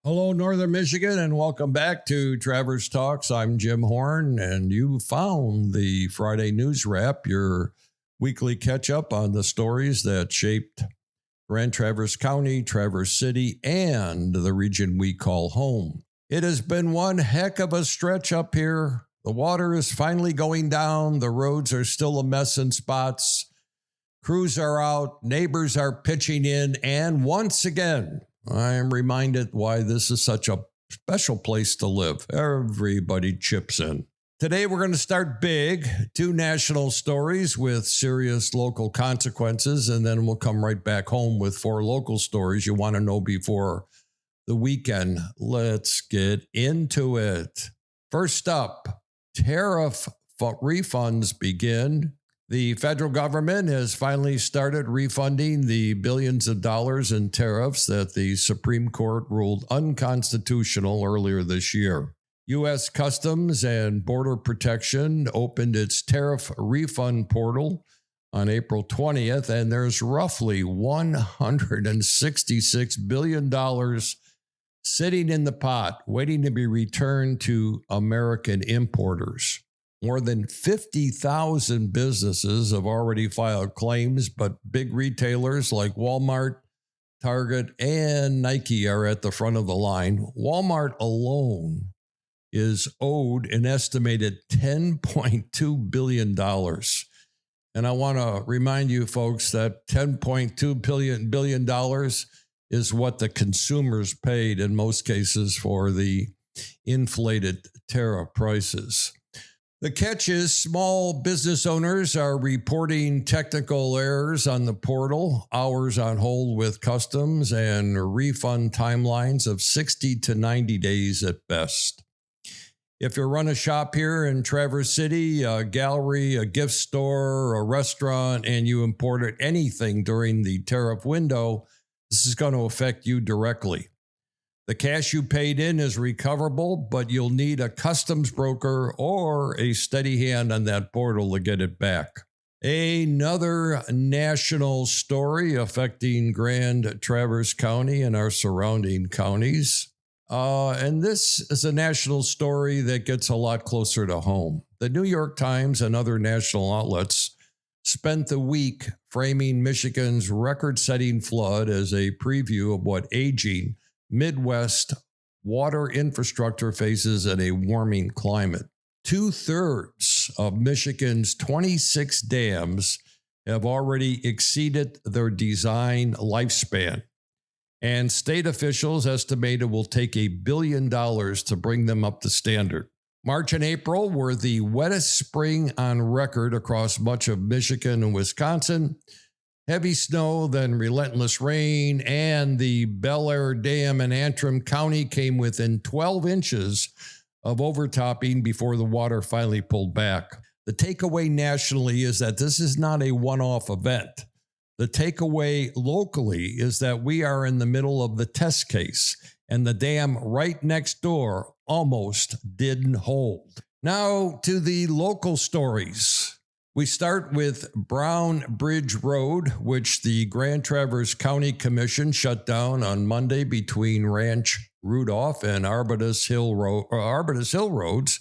Hello, Northern Michigan, and welcome back to Travers Talks. I'm Jim Horn, and you found the Friday News Wrap, your weekly catch-up on the stories that shaped Grand Traverse County, Traverse City, and the region we call home. It has been one heck of a stretch up here. The water is finally going down. The roads are still a mess in spots. Crews are out. Neighbors are pitching in. And once again, I am reminded why this is such a special place to live. Everybody chips in. Today, we're going to start big. 2 national stories with serious local consequences, and then we'll come right back home with 4 local stories you want to know before the weekend. Let's get into it. First up, tariff refunds begin. The federal government has finally started refunding the billions of dollars in tariffs that the Supreme Court ruled unconstitutional earlier this year. U.S. Customs and Border Protection opened its tariff refund portal on April 20th, and there's roughly $166 billion sitting in the pot waiting to be returned to American importers. More than 50,000 businesses have already filed claims, but big retailers like Walmart, Target, and Nike are at the front of the line. Walmart alone is owed an estimated $10.2 billion. And I want to remind you folks that $10.2 billion is what the consumers paid in most cases for the inflated tariff prices. The catch is small business owners are reporting technical errors on the portal, hours on hold with customs, and refund timelines of 60 to 90 days at best. If you run a shop here in Traverse City, a gallery, a gift store, a restaurant, and you imported anything during the tariff window, this is going to affect you directly. The cash you paid in is recoverable, but you'll need a customs broker or a steady hand on that portal to get it back. Another national story affecting Grand Traverse County and our surrounding counties. And this is a national story that gets a lot closer to home. The New York Times and other national outlets spent the week framing Michigan's record-setting flood as a preview of what aging Midwest water infrastructure faces in a warming climate. 2/3 of Michigan's 26 dams have already exceeded their design lifespan, and state officials estimate it will take $1 billion to bring them up to standard. March and April were the wettest spring on record across much of Michigan and Wisconsin. Heavy snow, then relentless rain, and the Bel Air Dam in Antrim County came within 12 inches of overtopping before the water finally pulled back. The takeaway nationally is that this is not a one-off event. The takeaway locally is that we are in the middle of the test case, and the dam right next door almost didn't hold. Now to the local stories. We start with Brown Bridge Road, which the Grand Traverse County Commission shut down on Monday between Ranch Rudolph and Arbutus Hill Roads.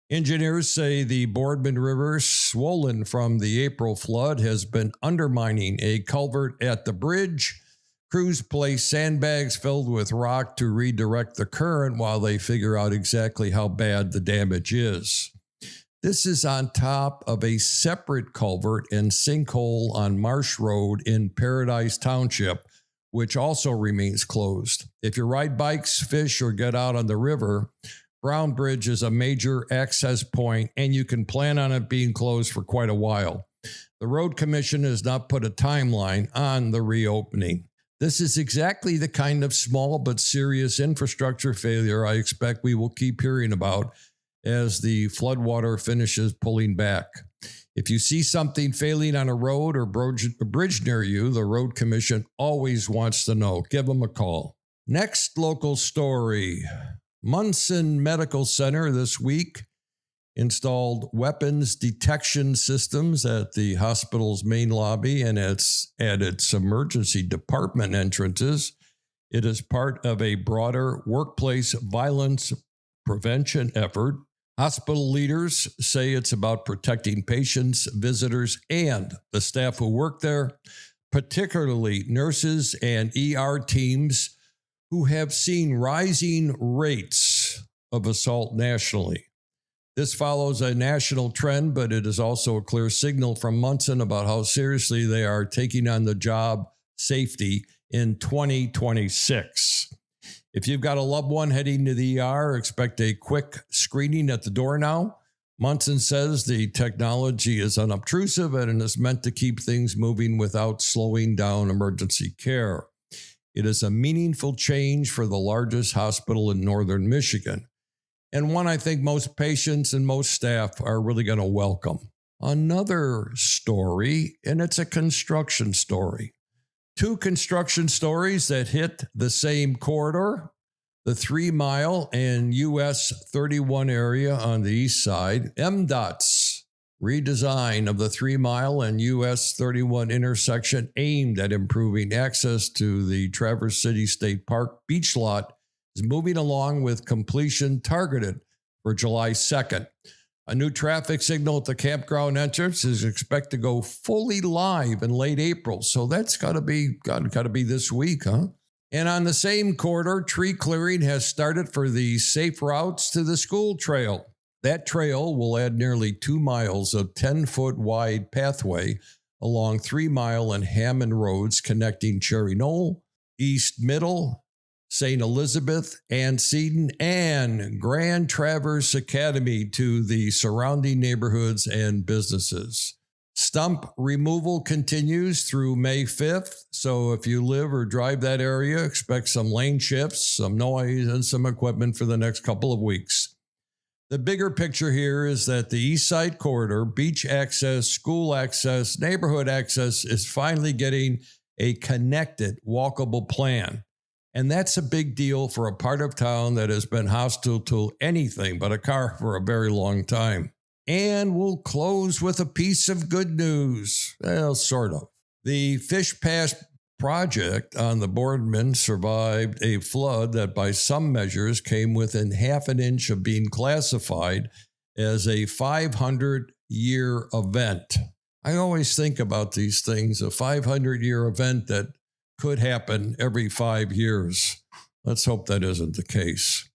Engineers say the Boardman River, swollen from the April flood, has been undermining a culvert at the bridge. Crews place sandbags filled with rock to redirect the current while they figure out exactly how bad the damage is. This is on top of a separate culvert and sinkhole on Marsh Road in Paradise Township, which also remains closed. If you ride bikes, fish, or get out on the river, Brown Bridge is a major access point, and you can plan on it being closed for quite a while. The Road Commission has not put a timeline on the reopening. This is exactly the kind of small but serious infrastructure failure I expect we will keep hearing about as the floodwater finishes pulling back. If you see something failing on a road or bridge near you, the Road Commission always wants to know. Give them a call. Next local story. Munson Medical Center this week installed weapons detection systems at the hospital's main lobby and at its emergency department entrances. It is part of a broader workplace violence prevention effort. Hospital leaders say it's about protecting patients, visitors, and the staff who work there, particularly nurses and ER teams who have seen rising rates of assault nationally. This follows a national trend, but it is also a clear signal from Munson about how seriously they are taking on the job safety in 2026. If you've got a loved one heading to the ER, expect a quick screening at the door now. Munson says the technology is unobtrusive and is meant to keep things moving without slowing down emergency care. It is a meaningful change for the largest hospital in northern Michigan, and one I think most patients and most staff are really going to welcome. Another story, and it's a construction story. Two construction stories that hit the same corridor, the 3 Mile and US 31 area on the east side. MDOT's redesign of the 3 Mile and US 31 intersection aimed at improving access to the Traverse City State Park beach lot is moving along with completion targeted for July 2nd. A new traffic signal at the campground entrance is expected to go fully live in late April. So that's got to be this week, huh? And on the same corridor, tree clearing has started for the safe routes to the school trail. That trail will add nearly 2 miles of 10-foot wide pathway along 3 Mile and Hammond roads connecting Cherry Knoll, East Middle, St. Elizabeth, Seton, and Grand Traverse Academy to the surrounding neighborhoods and businesses. Stump removal continues through May 5th, so if you live or drive that area, expect some lane shifts, some noise, and some equipment for the next couple of weeks. The bigger picture here is that the East Side Corridor, beach access, school access, neighborhood access is finally getting a connected, walkable plan. And that's a big deal for a part of town that has been hostile to anything but a car for a very long time. And we'll close with a piece of good news. Well, sort of. The Fish Pass project on the Boardman survived a flood that by some measures came within half an inch of being classified as a 500-year event. I always think about these things, a 500-year event that could happen every 5 years. Let's hope that isn't the case.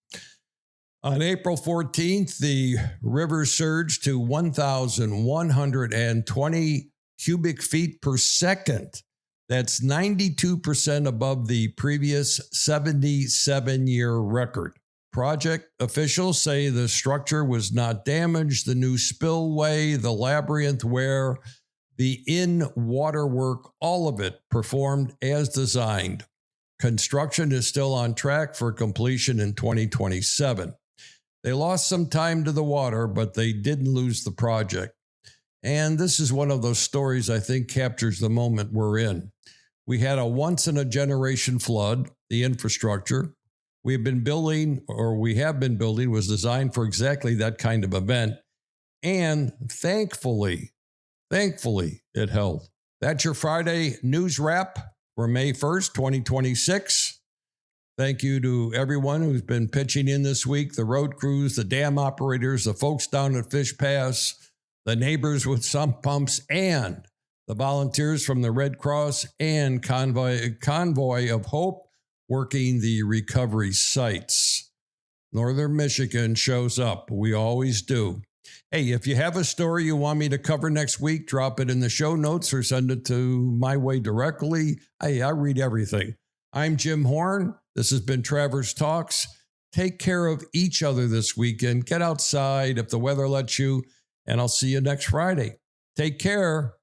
On April 14th, the river surged to 1,120 cubic feet per second. That's 92% above the previous 77-year record. Project officials say the structure was not damaged. The new spillway, the labyrinth where the in-water work, all of it performed as designed. Construction is still on track for completion in 2027. They lost some time to the water, but they didn't lose the project. And this is one of those stories I think captures the moment we're in. We had a once-in-a-generation flood. The infrastructure we have been building was designed for exactly that kind of event. And thankfully, it held. That's your Friday news wrap for May 1st, 2026. Thank you to everyone who's been pitching in this week, the road crews, the dam operators, the folks down at Fish Pass, the neighbors with sump pumps, and the volunteers from the Red Cross and Convoy of Hope working the recovery sites. Northern Michigan shows up. We always do. Hey, if you have a story you want me to cover next week, drop it in the show notes or send it to my way directly. I read everything. I'm Jim Horn. This has been Traverse Talks. Take care of each other this weekend. Get outside if the weather lets you, and I'll see you next Friday. Take care.